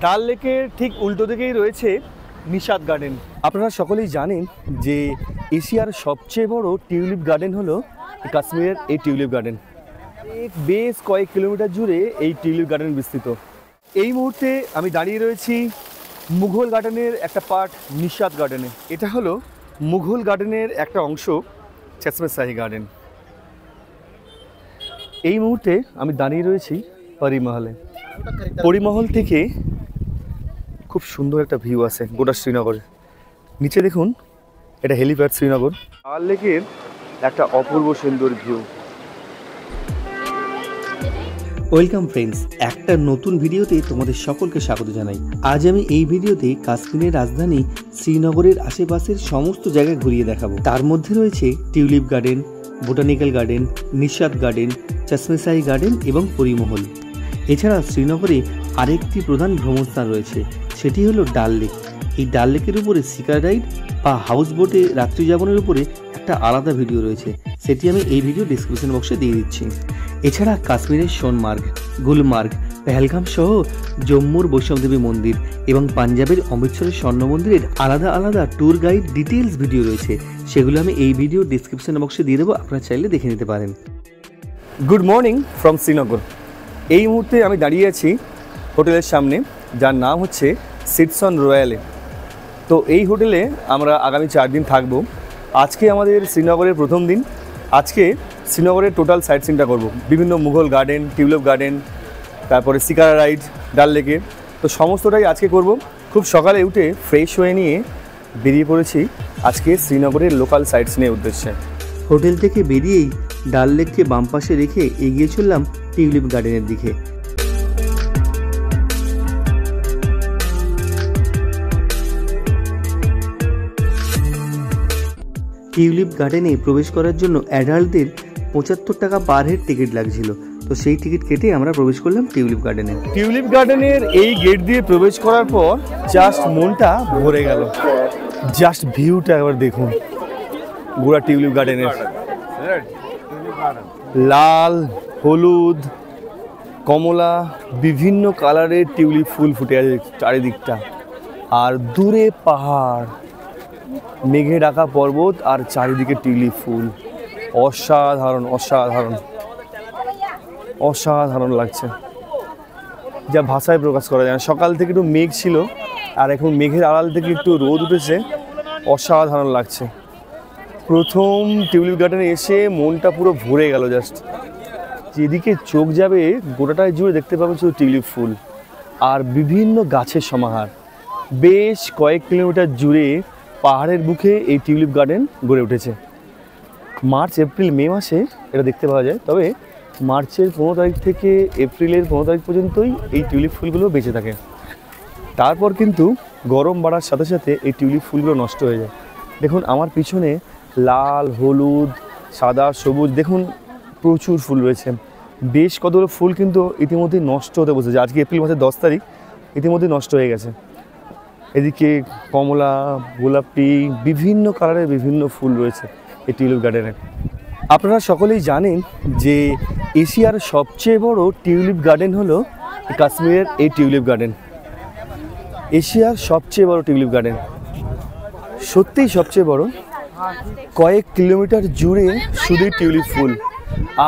ডাল লেকের ঠিক উল্টো দিকেই রয়েছে নিশাদ গার্ডেন। আপনারা সকলেই জানেন যে এশিয়ার সবচেয়ে বড় টিউলিপ গার্ডেন হলো কাশ্মীরের এই টিউলিপ গার্ডেন। বেশ কয়েক কিলোমিটার জুড়ে এই টিউলিপ গার্ডেন বিস্তৃত। এই মুহূর্তে আমি দাঁড়িয়ে রয়েছি মুঘল গার্ডেনের একটা পার্ট নিশাদ গার্ডেনে। এটা হলো মুঘল গার্ডেনের একটা অংশ, চশমে শাহী গার্ডেন। এই মুহূর্তে আমি দাঁড়িয়ে রয়েছি পরিমহলে। পরিমহল থেকে খুব সুন্দর একটা ভিউ আছে গোটা শ্রীনগরে। নিচে দেখুন, এটা হেলিপ্যাড শ্রীনগর। ডাল লেকের একটা অপূর্ব সুন্দর ভিউ। ওয়েলকাম ফ্রেন্ডস, একটা নতুন ভিডিওতে তোমাদের সকলকে স্বাগত জানাই। আজ আমি এই ভিডিওতে কাশ্মীরের রাজধানী শ্রীনগরের আশেপাশের সমস্ত জায়গা ঘুরিয়ে দেখাবো। তার মধ্যে রয়েছে tulip garden, botanical garden, Nishat garden, Chashme Shahi garden এবং পরিমহল। এছাড়া শ্রীনগরে আরেকটি প্রধান ভ্রমণস্থান রয়েছে, সেটি হলো ডাল লেক। এই ডাল লেকের উপরে শিকার রাইড বা হাউস বোটে রাত্রি যাপনের উপরে একটা আলাদা ভিডিও রয়েছে, সেটি আমি এই ভিডিও ডিসক্রিপশন বক্সে দিয়ে দিচ্ছি। এছাড়া কাশ্মীরের সোনমার্গ, গুলমার্গ, পেহেলগাম সহ জম্মুর বৈষ্ণবদেবী মন্দির এবং পাঞ্জাবের অমৃতসরের স্বর্ণ মন্দিরের আলাদা আলাদা ট্যুর গাইড ডিটেলস ভিডিও রয়েছে, সেগুলো আমি এই ভিডিও ডিসক্রিপশন বক্সে দিয়ে দেবো, আপনারা চাইলে দেখে নিতে পারেন। Good morning from Srinagar. এই মুহূর্তে আমি দাঁড়িয়ে আছি হোটেলের সামনে, যার নাম হচ্ছে সিটসন রয়্যালে। তো এই হোটেলে আমরা আগামী 4 দিন থাকবো। আজকে আমাদের শ্রীনগরের প্রথম দিন। আজকে শ্রীনগরের টোটাল সাইট সিনটা করবো, বিভিন্ন মুঘল গার্ডেন, টিউলিপ গার্ডেন, তারপরে শিকারা রাইড ডাল লেকে। তো সমস্তটাই আজকে করব। খুব সকালে উঠে ফ্রেশ হয়ে নিয়ে বেরিয়ে পড়েছি আজকে শ্রীনগরের লোকাল সাইট সিনের উদ্দেশ্যে। হোটেল থেকে বেরিয়েই ডাল লেককে বাম পাশে রেখে এগিয়ে চললাম টিউলিপ গার্ডেনের দিকে। টিউলিপ গার্ডেনে প্রবেশ করার জন্য অ্যাডাল্টদের 75 টাকা পার হেড টিকিট লাগছিল। তো সেই টিকিট কেটে আমরা প্রবেশ করলাম টিউলিপ গার্ডেনে। টিউলিপ গার্ডেনের এই গেট দিয়ে প্রবেশ করার পর জাস্ট মনটা ভরে গেল। জাস্ট ভিউটা একবার দেখুন গোটা টিউলিপ গার্ডেনের। লাল, হলুদ, কমলা, বিভিন্ন কালারের টিউলিপ ফুল ফুটে আছে চারিদিকটা। আর দূরে পাহাড়, মেঘে ঢাকা পর্বত, আর চারিদিকে টিউলিপ ফুল। অসাধারণ অসাধারণ অসাধারণ লাগছে, যা ভাষায় প্রকাশ করা যায় না। সকাল থেকে একটু মেঘ ছিল, আর এখন মেঘের আড়াল থেকে একটু রোদ উঠেছে। অসাধারণ লাগছে। প্রথম টিউলিপ গার্ডেনে এসে মনটা পুরো ভরে গেল। জাস্ট যেদিকে চোখ যাবে গোটাটায় জুড়ে দেখতে পাবেন শুধু টিউলিপ ফুল আর বিভিন্ন গাছের সমাহার। বেশ কয়েক কিলোমিটার জুড়ে পাহাড়ের বুকে এই টিউলিপ গার্ডেন গড়ে উঠেছে। মার্চ, এপ্রিল, মে মাসে এটা দেখতে পাওয়া যায়, তবে মার্চের 15 তারিখ থেকে এপ্রিলের 15 তারিখ পর্যন্তই এই টিউলিপ ফুলগুলো বেঁচে থাকে। তারপর কিন্তু গরম বাড়ার সাথে সাথে এই টিউলিপ ফুলগুলো নষ্ট হয়ে যায়। দেখুন আমার পিছনে লাল, হলুদ, সাদা, সবুজ, দেখুন প্রচুর ফুল রয়েছে। বেশ কতগুলো ফুল কিন্তু ইতিমধ্যেই নষ্ট হতে বসেছে। আজকে এপ্রিল মাসের 10 তারিখ, ইতিমধ্যেই নষ্ট হয়ে গেছে। এদিকে কমলা, গোলাপি, বিভিন্ন কালারের বিভিন্ন ফুল রয়েছে এই টিউলিপ গার্ডেনে। আপনারা সকলেই জানেন যে এশিয়ার সবচেয়ে বড় টিউলিপ গার্ডেন হলো কাশ্মীরের এই টিউলিপ গার্ডেন। এশিয়ার সবচেয়ে বড় টিউলিপ গার্ডেন, সত্যিই সবচেয়ে বড়। কয়েক কিলোমিটার জুড়ে শুধু টিউলিপ ফুল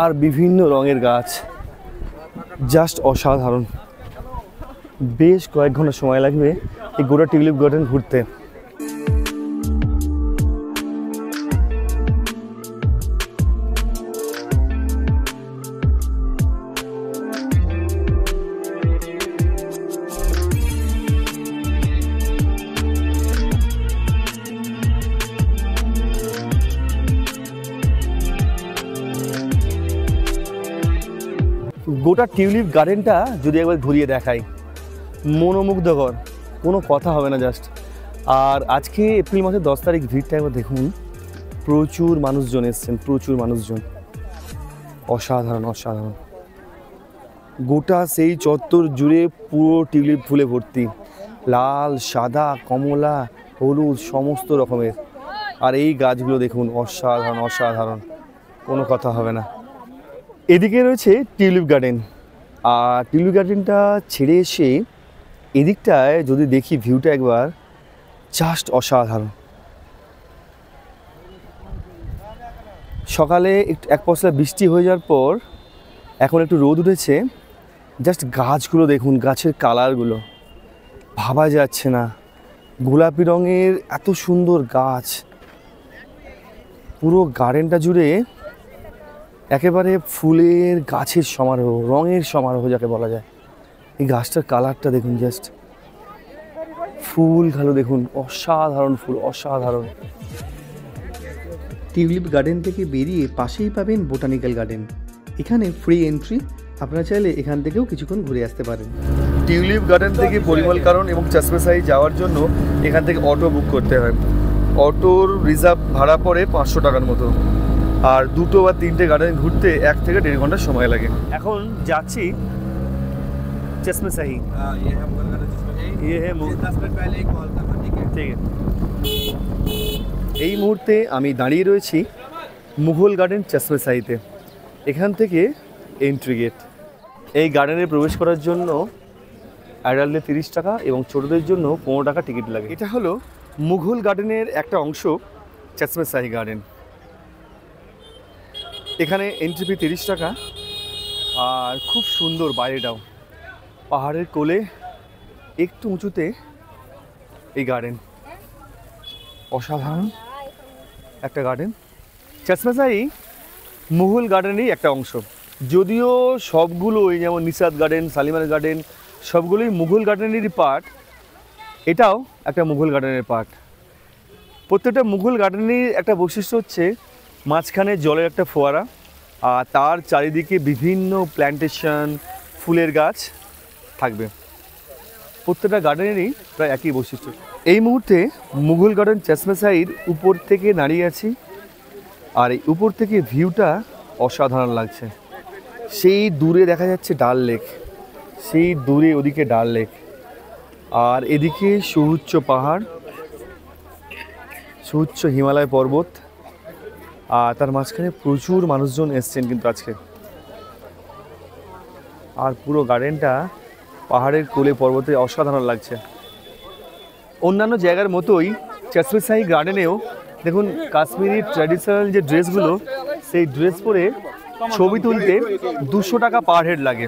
আর বিভিন্ন রঙের গাছ। জাস্ট অসাধারণ। বেশ কয়েক ঘন্টা সময় লাগবে এই গোটা টিউলিপ গার্ডেন ঘুরতে। গোটা টিউলিপ গার্ডেনটা যদি একবার ঘুরিয়ে দেখাই, মনোমুগ্ধকর, কোনো কথা হবে না জাস্ট। আর আজকে এপ্রিল মাসের 10 তারিখ, ভিড়টা একবার দেখুন। প্রচুর মানুষজন এসছেন, প্রচুর মানুষজন। অসাধারণ অসাধারণ। গোটা সেই চত্বর জুড়ে পুরো টিউলিপ ফুলে ভর্তি। লাল, সাদা, কমলা, হলুদ, সমস্ত রকমের। আর এই গাছগুলো দেখুন, অসাধারণ অসাধারণ, কোনো কথা হবে না। এদিকে রয়েছে টিউলিপ গার্ডেন। আর টিউলিপ গার্ডেনটা ছেড়ে এসে এদিকটায় যদি দেখি ভিউটা একবার, জাস্ট অসাধারণ। সকালে একটু এক পশলা বৃষ্টি হয়ে যাওয়ার পর এখন একটু রোদ উঠেছে। জাস্ট গাছগুলো দেখুন, গাছের কালারগুলো ভাবা যাচ্ছে না। গোলাপি রঙের এত সুন্দর গাছ, পুরো গার্ডেনটা জুড়ে একেবারে ফুলের গাছের সমারোহ, রঙের সমারোহ যাকে বলা যায়। এই গাছটার কালারটা দেখুন, জাস্ট ফুলগুলো দেখুন, অসাধারণ ফুল, অসাধারণ। টিউলিপ গার্ডেন থেকে বেরিয়ে পাশেই পাবেন বোটানিক্যাল গার্ডেন। এখানে ফ্রি এন্ট্রি, আপনারা চাইলে এখান থেকেও কিছুক্ষণ ঘুরে আসতে পারেন। টিউলিপ গার্ডেন থেকে পরিমল কানন এবং চশমে শাহী যাওয়ার জন্য এখান থেকে অটো বুক করতে হয়। অটোর রিজার্ভ ভাড়া পড়ে 500 টাকার মতো। আর 2 বা 3টে গার্ডেন ঘুরতে 1 থেকে 1.5 ঘন্টা সময় লাগে। এখন যাচ্ছি চশমে শাহী। ঠিক আছে। এই মুহূর্তে আমি দাঁড়িয়ে রয়েছি মুঘল গার্ডেন চশমে শাহীতে। এখান থেকে এন্ট্রি গেট। এই গার্ডেনে প্রবেশ করার জন্য অ্যাডাল্টদের 30 টাকা এবং ছোটদের জন্য 15 টাকা টিকিট লাগে। এটা হলো মুঘল গার্ডেনের একটা অংশ, চশমে শাহী গার্ডেন। এখানে এন্ট্রি ফি 30 টাকা। আর খুব সুন্দর বাইরেটাও, পাহাড়ের কোলে একটু উঁচুতে এই গার্ডেন, অসাধারণ একটা গার্ডেন। চশমে শাহী মুঘল গার্ডেনেরই একটা অংশ, যদিও সবগুলোই যেমন নিশাদ গার্ডেন, শালিমার গার্ডেন সবগুলোই মুঘল গার্ডেনেরই পার্ট। এটাও একটা মুঘল গার্ডেনের পার্ট। প্রত্যেকটা মুঘল গার্ডেনেরই একটা বৈশিষ্ট্য হচ্ছে মাঝখানে জলের একটা ফোয়ারা, আর তার চারিদিকে বিভিন্ন প্ল্যান্টেশন, ফুলের গাছ থাকবে। প্রত্যেকটা গার্ডেনেরই প্রায় একই বৈশিষ্ট্য। এই মুহূর্তে মুঘল গার্ডেন চশমে শাহীর উপর থেকে দাঁড়িয়ে আছি, আর এই উপর থেকে ভিউটা অসাধারণ লাগছে। সেই দূরে দেখা যাচ্ছে ডাল লেক, সেই দূরে ওদিকে ডাল লেক, আর এদিকে সুউচ্চ পাহাড়, সুউচ্চ হিমালয় পর্বত, আর তার মাঝখানে প্রচুর মানুষজন এসছেন কিন্তু আজকে। আর পুরো গার্ডেনটা পাহাড়ের কোলে পর্বতে অসাধারণ লাগছে। অন্যান্য জায়গার মতোই চশমে শাহী গার্ডেনেও দেখুন কাশ্মীরি ট্র্যাডিশনাল যে ড্রেসগুলো, সেই ড্রেস পরে ছবি তুলতে 200 টাকা পার হেড লাগে।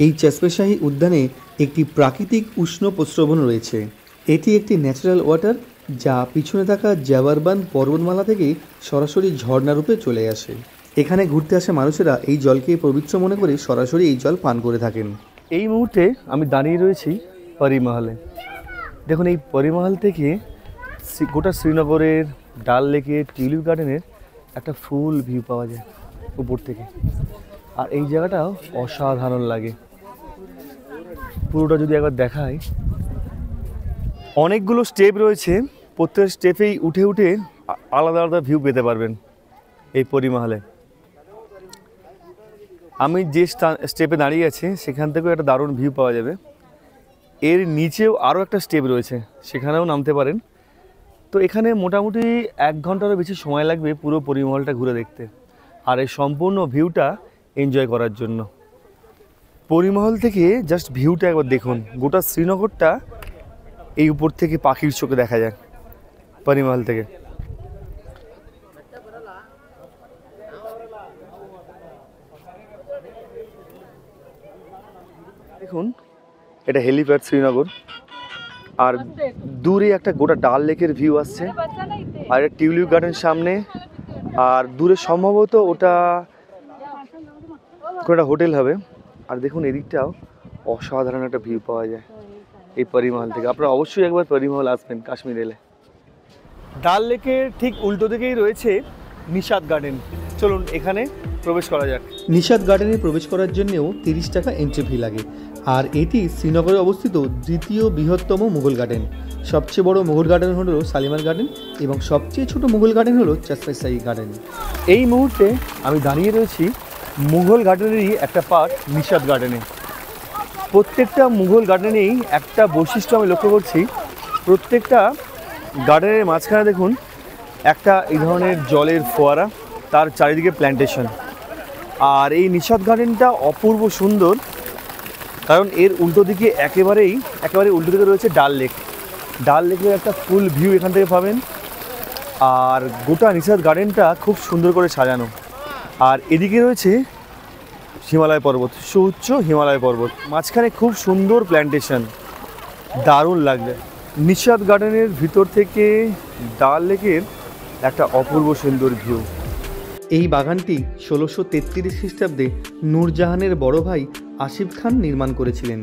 এই চশমে শাহী উদ্যানে একটি প্রাকৃতিক উষ্ণ প্রস্রবণ রয়েছে। এটি একটি ন্যাচারাল ওয়াটার, যা পিছনে থাকা জাবারবান পর্বতমালা থেকে সরাসরি ঝর্ণারূপে চলে আসে। এখানে ঘুরতে আসা মানুষেরা এই জলকে পবিত্র মনে করে সরাসরি এই জল পান করে থাকেন। এই মুহূর্তে আমি দাঁড়িয়ে রয়েছি পরিমহলে। দেখুন এই পরিমহল থেকে গোটা শ্রীনগরের, ডাল লেকের, টিউলিপ গার্ডেনের একটা ফুল ভিউ পাওয়া যায় উপর থেকে। আর এই জায়গাটাও অসাধারণ লাগে। পুরোটা যদি একবার দেখাই, অনেকগুলো স্টেপ রয়েছে, প্রত্যেক স্টেপেই উঠে উঠে আলাদা আলাদা ভিউ পেতে পারবেন এই পরিমহলে। আমি যে স্টেপে দাঁড়িয়ে আছি সেখান থেকেও একটা দারুণ ভিউ পাওয়া যাবে। এর নিচেও আরও একটা স্টেপ রয়েছে, সেখানেও নামতে পারেন। তো এখানে মোটামুটি 1 ঘন্টারও বেশি সময় লাগবে পুরো পরিমহলটা ঘুরে দেখতে, আর এই সম্পূর্ণ ভিউটা এনজয় করার জন্য। পরিমহল থেকে জাস্ট ভিউটা একবার দেখুন, গোটা শ্রীনগরটা এই উপর থেকে পাখির চোখে দেখা যায় পরিমহল থেকে। দেখুন এটা হেলিপ্যাড শ্রীনগর, আর দূরে একটা গোটা ডাল লেকের ভিউ আসছে, আর একটা টিউলিপ গার্ডেন সামনে, আর দূরে সম্ভবত ওটা কোনো একটা হোটেল হবে। আর দেখুন এদিকটাও অসাধারণ একটা ভিউ পাওয়া যায় এই পরিমহল থেকে। আপনারা অবশ্যই একবার পরিমহল আসবেন কাশ্মীর এলে। ডাল লেকের ঠিক উল্টো দিকেই রয়েছে নিশাদ গার্ডেন। চলুন এখানে প্রবেশ করা যাক। নিশাদ গার্ডেনে প্রবেশ করার জন্যও 30 টাকা এন্ট্রি ফি লাগে। আর এটি শ্রীনগরে অবস্থিত দ্বিতীয় বৃহত্তম মুঘল গার্ডেন। সবচেয়ে বড় মুঘল গার্ডেন হলো শালিমার গার্ডেন, এবং সবচেয়ে ছোট মুঘল গার্ডেন হলো চশমে শাহী গার্ডেন। এই মুহূর্তে আমি দাঁড়িয়ে রয়েছি মুঘল গার্ডেনেরই একটা পার্ট নিশাদ গার্ডেনে। প্রত্যেকটা মুঘল গার্ডেনেই একটা বৈশিষ্ট্য আমি লক্ষ্য করছি, প্রত্যেকটা গার্ডেনের মাঝখানে দেখুন একটা এই ধরনের জলের ফোয়ারা, তার চারিদিকে প্ল্যান্টেশন। আর এই নিশাদ গার্ডেনটা অপূর্ব সুন্দর, কারণ এর উল্টো দিকে একেবারে উল্টো দিকে রয়েছে ডাল লেক। ডাল লেকের একটা ফুল ভিউ এখান থেকে পাবেন। আর গোটা নিশাদ গার্ডেনটা খুব সুন্দর করে সাজানো। আর এদিকে রয়েছে হিমালয় পর্বত, সুউচ্চ হিমালয় পর্বত, মাঝখানে খুব সুন্দর প্ল্যান্টেশন, দারুণ লাগবে। নিশাদ গার্ডেনের ভিতর থেকে ডাল লেকের একটা অপূর্ব সুন্দর ভিউ। এই বাগানটি 1633 খ্রিস্টাব্দে নূরজাহানের বড় ভাই আসিফ খান নির্মাণ করেছিলেন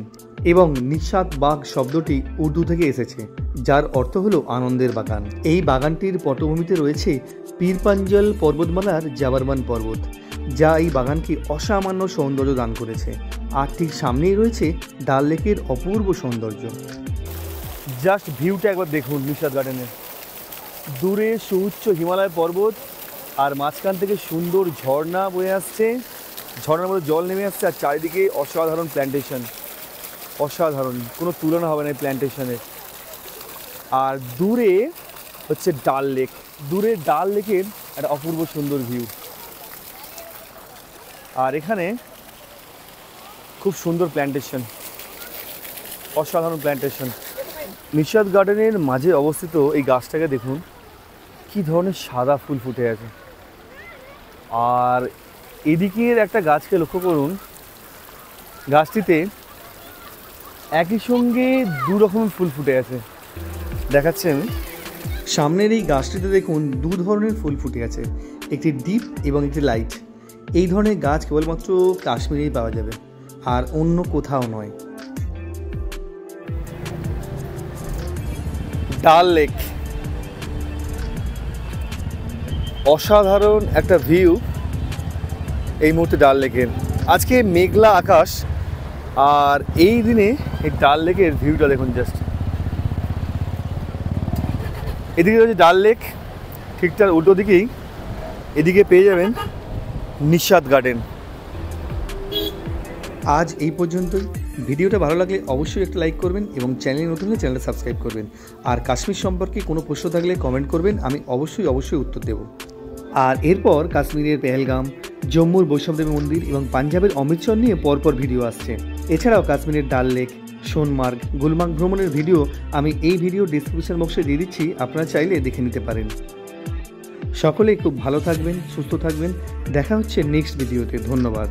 এবং নিশাদ বাগ শব্দটি উর্দু থেকে এসেছে, যার অর্থ হলো আনন্দের বাগান। এই বাগানটির পটভূমিতে রয়েছে পীরপাঞ্জল পর্বতমালার জাবারমান পর্বত, যা এই বাগানকে অসামান্য সৌন্দর্য দান করেছে। আর ঠিক সামনেই রয়েছে ডাল লেকের অপূর্ব সৌন্দর্য। জাস্ট ভিউটা একবার দেখুন নিশাদ গার্ডেনের। দূরে সুউচ্চ হিমালয় পর্বত আর মাঝখান থেকে সুন্দর ঝর্ণা বয়ে আসছে, ঝর্ণার মধ্যে জল নেমে আসছে, আর চারিদিকে অসাধারণ প্ল্যান্টেশন, অসাধারণ, কোনো তুলনা হবে না এই প্ল্যান্টেশনের। আর দূরে হচ্ছে ডাল লেক, দূরে ডাল লেকের একটা অপূর্ব সুন্দর ভিউ। আর এখানে খুব সুন্দর প্ল্যান্টেশন, অসাধারণ প্ল্যান্টেশন। নিশাদ গার্ডেনের মাঝে অবস্থিত এই গাছটাকে দেখুন কী ধরনের সাদা ফুল ফুটে আছে। আর এদিকের একটা গাছকে লক্ষ্য করুন, গাছটিতে একই সঙ্গে দু রকমের ফুল ফুটে আছে, দেখাচ্ছেন। সামনের এই গাছটিতে দেখুন দু ধরনের ফুল ফুটে আছে, একটি ডিপ এবং একটি লাইট। এই ধরনের গাছ কেবলমাত্র কাশ্মীরেই পাওয়া যাবে, আর অন্য কোথাও নয়। ডাল লেক, অসাধারণ একটা ভিউ এই মুহূর্তে ডাল লেকের। আজকে মেঘলা আকাশ, আর এই দিনে এই ডাল লেকের ভিউটা দেখুন জাস্ট। এদিকে রয়েছে ডাল লেক, ঠিক তার উল্টো দিকেই এদিকে পেয়ে যাবেন নিশাদ গার্ডেন। আজ এই পর্যন্তই। ভিডিওটা ভালো লাগলে অবশ্যই একটা লাইক করবেন এবং চ্যানেলে নতুন হলে চ্যানেলটা সাবস্ক্রাইব করবেন। আর কাশ্মীর সম্পর্কে কোনো প্রশ্ন থাকলে কমেন্ট করবেন, আমি অবশ্যই উত্তর দেব। আর এরপর কাশ্মীরের পেহেলগাম, জম্মুর বৈষ্ণবদেবী মন্দির এবং পাঞ্জাবের অমৃতসর নিয়ে পরপর ভিডিও আসছে। এছাড়াও কাশ্মীরের ডাল লেক, সোনমার্গ, গুলমার্গ ভ্রমণের ভিডিও আমি এই ভিডিও ডিসক্রিপশন বক্সে দিয়ে দিচ্ছি, আপনারা চাইলে দেখে নিতে পারেন। সকলেই খুব ভালো থাকবেন, সুস্থ থাকবেন। দেখা হচ্ছে নেক্সট ভিডিওতে। ধন্যবাদ।